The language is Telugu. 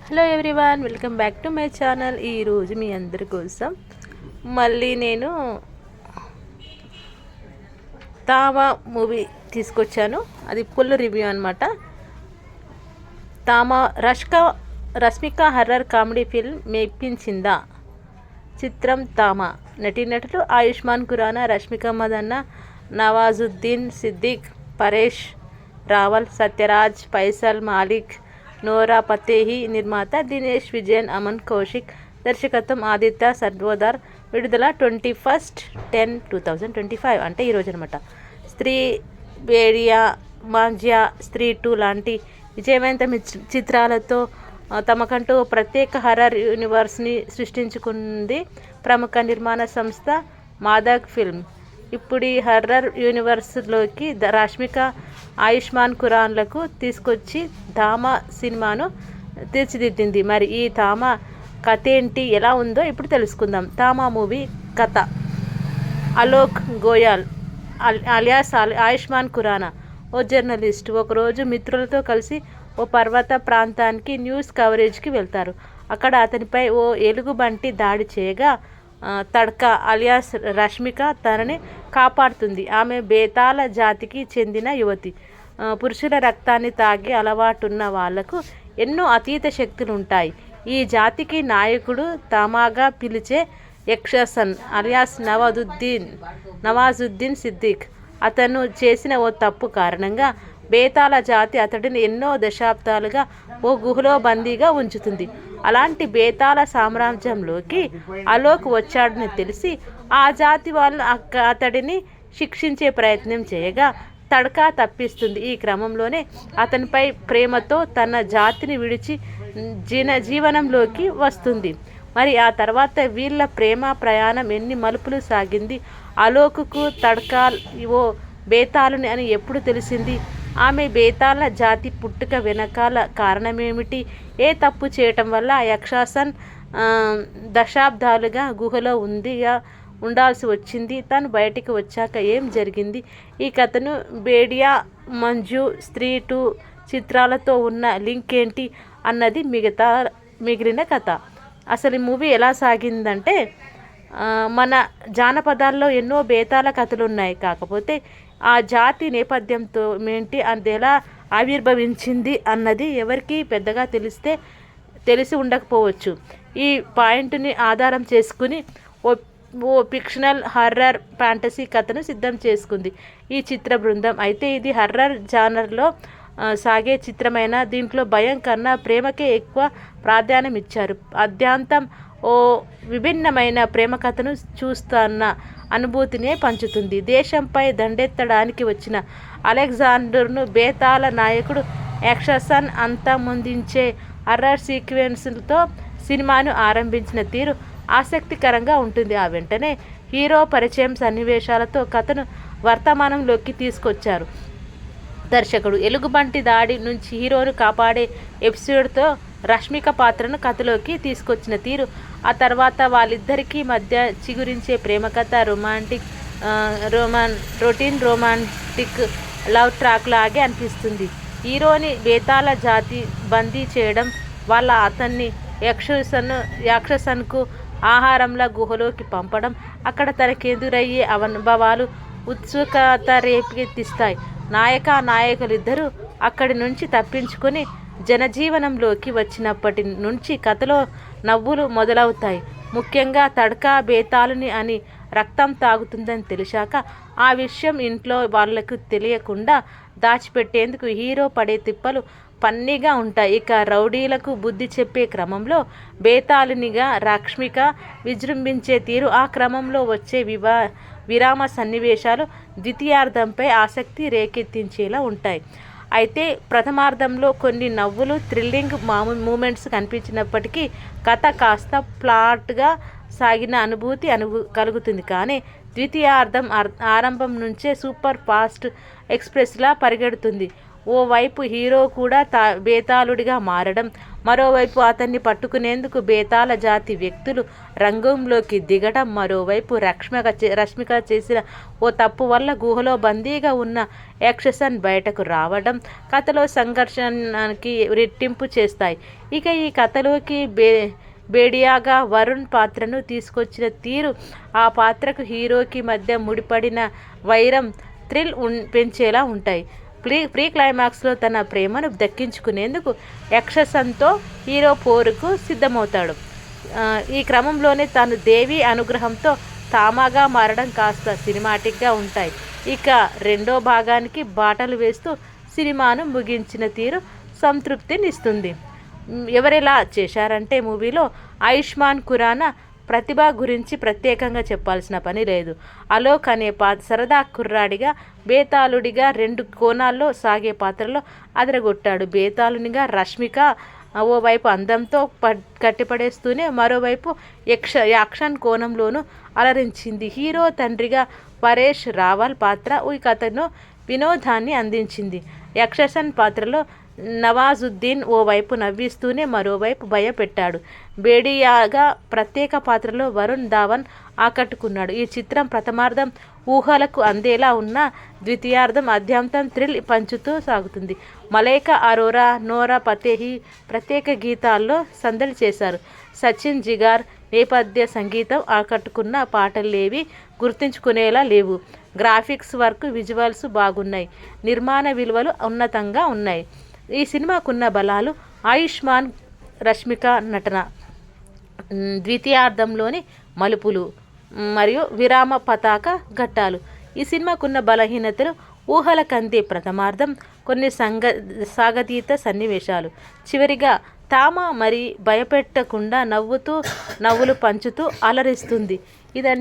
Hello everyone, welcome back to my channel. ఈరోజు మీ అందరి కోసం మళ్ళీ నేను తావా మూవీ తీసుకొచ్చాను. అది ఫుల్ రివ్యూ అనమాట. రష్మిక హర్రర్ కామెడీ ఫిల్మ్ మెప్పించిందా? చిత్రం తామా. నటీనటులు ఆయుష్మాన్ ఖురానా, రష్మిక మందన్న, నవాజుద్దీన్ సిద్దిక్, పరేష్ రావల్, సత్యరాజ్, ఫైసల్ మాలిక్, నోరా ఫతేహి. నిర్మాత దినేష్ విజయన్, అమన్ కౌశిక్. దర్శకత్వం ఆదిత్య సర్వోదర్. విడుదల 21/10/2025 అంటే ఈరోజు అనమాట. స్త్రీ, బేడియా, మాంజ్యా, స్త్రీ 2 లాంటి విజయవంతమైన చిత్రాలతో తమకంటూ ప్రత్యేక హర్రర్ యూనివర్స్ని సృష్టించుకుంది ప్రముఖ నిర్మాణ సంస్థ మాదక్ ఫిల్మ్. ఇప్పుడు ఈ హర్రర్ యూనివర్స్లోకి రష్మిక, ఆయుష్మాన్ ఖురానాలకు తీసుకొచ్చి ధామా సినిమాను తీర్చిదిద్దింది. మరి ఈ ధామా కథ ఏంటి, ఎలా ఉందో ఇప్పుడు తెలుసుకుందాం. ధామా మూవీ కథ: అలోక్ గోయల్ అలియాస్ ఆయుష్మాన్ ఖురానా ఓ జర్నలిస్ట్. ఒకరోజు మిత్రులతో కలిసి ఓ పర్వత ప్రాంతానికి న్యూస్ కవరేజ్కి వెళ్తారు. అక్కడ అతనిపై ఓ ఎలుగుబంటి దాడి చేయగా తడ్కా అలియాస్ రష్మిక తనని కాపాడుతుంది. ఆమె బేతాళ జాతికి చెందిన యువతి. పురుషుల రక్తాన్ని తాగే అలవాటున్న వాళ్లకు ఎన్నో అతీత శక్తులు ఉంటాయి. ఈ జాతికి నాయకుడు తామాగా పిలిచే యక్షసన్ అలియాస్ నవాజుద్దీన్ సిద్దిక్. అతను చేసిన ఓ తప్పు కారణంగా బేతాళ జాతి అతడిని ఎన్నో దశాబ్దాలుగా ఓ గుహలో బందీగా ఉంచుతుంది. అలాంటి బేతాళ సామ్రాజ్యంలోకి అలోక్ వచ్చాడని తెలిసి ఆ జాతి వాళ్ళు అతడిని శిక్షించే ప్రయత్నం చేయగా తడ్కా తప్పిస్తుంది. ఈ క్రమంలోనే అతనిపై ప్రేమతో తన జాతిని విడిచి జీవనంలోకి వస్తుంది. మరి ఆ తర్వాత వీళ్ళ ప్రేమ ప్రయాణం ఎన్ని మలుపులు సాగింది? అలోక్కు తడ్కా ఓ బేతాళుని అని ఎప్పుడు తెలిసింది? ఆమె బేతాళ జాతి పుట్టుక వెనకాల కారణమేమిటి? ఏ తప్పు చేయటం వల్ల యక్షసన్ దశాబ్దాలుగా గుహలో ఉండాల్సి వచ్చింది? తను బయటికి వచ్చాక ఏం జరిగింది? ఈ కథను బేడియా, మంజు, స్త్రీ 2 చిత్రాలతో ఉన్న లింక్ ఏంటి అన్నది మిగిలిన కథ. అసలు ఈ మూవీ ఎలా సాగిందంటే, మన జానపదాల్లో ఎన్నో బేతాళ కథలు ఉన్నాయి. కాకపోతే ఆ జాతి నేపథ్యంతో ఏంటి, అది ఎలా ఆవిర్భవించింది అన్నది ఎవరికి పెద్దగా తెలిసి ఉండకపోవచ్చు. ఈ పాయింట్ని ఆధారం చేసుకుని ఓ ఫిక్షనల్ హర్రర్ ఫ్యాంటసీ కథను సిద్ధం చేసుకుంది ఈ చిత్ర బృందం. అయితే ఇది హర్రర్ జానర్లో సాగే చిత్రమైన దీంట్లో భయం కన్నా ప్రేమకే ఎక్కువ ప్రాధాన్యం ఇచ్చారు. అద్యాంతం ఓ విభిన్నమైన ప్రేమ కథను చూస్తున్న అనుభూతినే పంచుతుంది. దేశంపై దండెత్తడానికి వచ్చిన అలెగ్జాండర్ను బేతాళ నాయకుడు యక్షసన్ అంతమొందించే హర్రర్ సీక్వెన్స్లతో సినిమాను ఆరంభించిన తీరు ఆసక్తికరంగా ఉంటుంది. ఆ వెంటనే హీరో పరిచయం సన్నివేశాలతో కథను వర్తమానంలోకి తీసుకొచ్చారు దర్శకుడు. ఎలుగుబంటి దాడి నుంచి హీరోను కాపాడే ఎపిసోడ్తో రష్మిక పాత్రను కథలోకి తీసుకొచ్చిన తీరు, ఆ తర్వాత వాళ్ళిద్దరికీ మధ్య చిగురించే ప్రేమ కథ రొమాంటిక్ లవ్ ట్రాక్ లాగే అనిపిస్తుంది. హీరోని బేతాళ జాతి బందీ చేయడం వల్ల అతన్ని యక్షసన్కు ఆహారంలా గుహలోకి పంపడం, అక్కడ తనకెదురయ్యే అనుభవాలు ఉత్సుకత రేకెత్తిస్తాయి. నాయకులిద్దరూ అక్కడి నుంచి తప్పించుకొని జనజీవనంలోకి వచ్చినప్పటి నుంచి కథలో నవ్వులు మొదలవుతాయి. ముఖ్యంగా తడ్కా బేతాళుని అని రక్తం తాగుతుందని తెలిసాక ఆ విషయం ఇంట్లో వాళ్లకు తెలియకుండా దాచిపెట్టేందుకు హీరో పడే తిప్పలు ఫన్నీగా ఉంటాయి. ఇక రౌడీలకు బుద్ధి చెప్పే క్రమంలో బేతాళునిగా రష్మిక విజృంభించే తీరు, ఆ క్రమంలో వచ్చే విరామ సన్నివేశాలు ద్వితీయార్థంపై ఆసక్తి రేకెత్తించేలా ఉంటాయి. అయితే ప్రథమార్థంలో కొన్ని నవ్వులు, థ్రిల్లింగ్ మూమెంట్స్ కనిపించినప్పటికీ కథ కాస్త ఫ్లాట్గా సాగిన అనుభూతి కలుగుతుంది. కానీ ద్వితీయార్థం ఆరంభం నుంచే సూపర్ ఫాస్ట్ ఎక్స్ప్రెస్లా పరిగెడుతుంది. ఓ ఓవైపు హీరో కూడా బేతాళుడిగా మారడం, మరోవైపు అతన్ని పట్టుకునేందుకు బేతాళ జాతి వ్యక్తులు రంగంలోకి దిగడం, మరోవైపు రష్మిక చేసిన ఓ తప్పు వల్ల గుహలో బందీగా ఉన్న యక్షసన్ బయటకు రావడం కథలో సంఘర్షణకి రెట్టింపు చేస్తాయి. ఇక ఈ కథలోకి బేడియాగా వరుణ్ పాత్రను తీసుకొచ్చిన తీరు, ఆ పాత్రకు హీరోకి మధ్య ముడిపడిన వైరం థ్రిల్ పెంచేలా ఉంటాయి. ప్రీ క్లైమాక్స్లో తన ప్రేమను దక్కించుకునేందుకు యక్షసన్తో హీరో పోరుకు సిద్ధమవుతాడు. ఈ క్రమంలోనే తాను దేవి అనుగ్రహంతో తామాగా మారడం కాస్త సినిమాటిక్గా ఉంటాయి. ఇక రెండో భాగానికి బాటలు వేస్తూ సినిమాను ముగించిన తీరు సంతృప్తినిస్తుంది. ఎవరెలా చేశారంటే, మూవీలో ఆయుష్మాన్ ఖురానా ప్రతిభ గురించి ప్రత్యేకంగా చెప్పాల్సిన పని లేదు. అలోక్ అనే సరదా కుర్రాడిగా, బేతాళుడిగా రెండు కోణాల్లో సాగే పాత్రలో అదరగొట్టాడు. బేతాళునిగా రష్మిక ఓవైపు అందంతో కట్టిపడేస్తూనే మరోవైపు యాక్షన్ కోణంలోనూ అలరించింది. హీరో తండ్రిగా పరేష్ రావల్ పాత్ర ఈ కథను వినోదాన్ని అందించింది. యక్షసన్ పాత్రలో నవాజుద్దీన్ ఓవైపు నవ్విస్తూనే మరోవైపు భయపెట్టాడు. బేడియాగా ప్రత్యేక పాత్రలో వరుణ్ ధావన్ ఆకట్టుకున్నాడు. ఈ చిత్రం ప్రథమార్థం ఊహలకు అందేలా ఉన్న ద్వితీయార్థం అద్యంతం థ్రిల్ పంచుతూ సాగుతుంది. మలైకా అరోరా, నోరా ఫతేహి ప్రత్యేక గీతాల్లో సందడి చేశారు. సచిన్ జిగార్ నేపథ్య సంగీతం ఆకట్టుకున్న పాటలేవి గుర్తుంచుకునేలా లేవు. గ్రాఫిక్స్ వర్క్, విజువల్స్ బాగున్నాయి. నిర్మాణ విలువలు ఉన్నతంగా ఉన్నాయి. ఈ సినిమాకున్న బలాలు ఆయుష్మాన్, రష్మిక నటన, ద్వితీయార్థంలోని మలుపులు మరియు విరామ పతాక ఘట్టాలు. ఈ సినిమాకున్న బలహీనతలు ఊహలకందే ప్రథమార్థం, కొన్ని సాగతీత సన్నివేశాలు. చివరిగా తామ మరి భయపెట్టకుండా నవ్వులు పంచుతూ అలరిస్తుంది. ఇదండి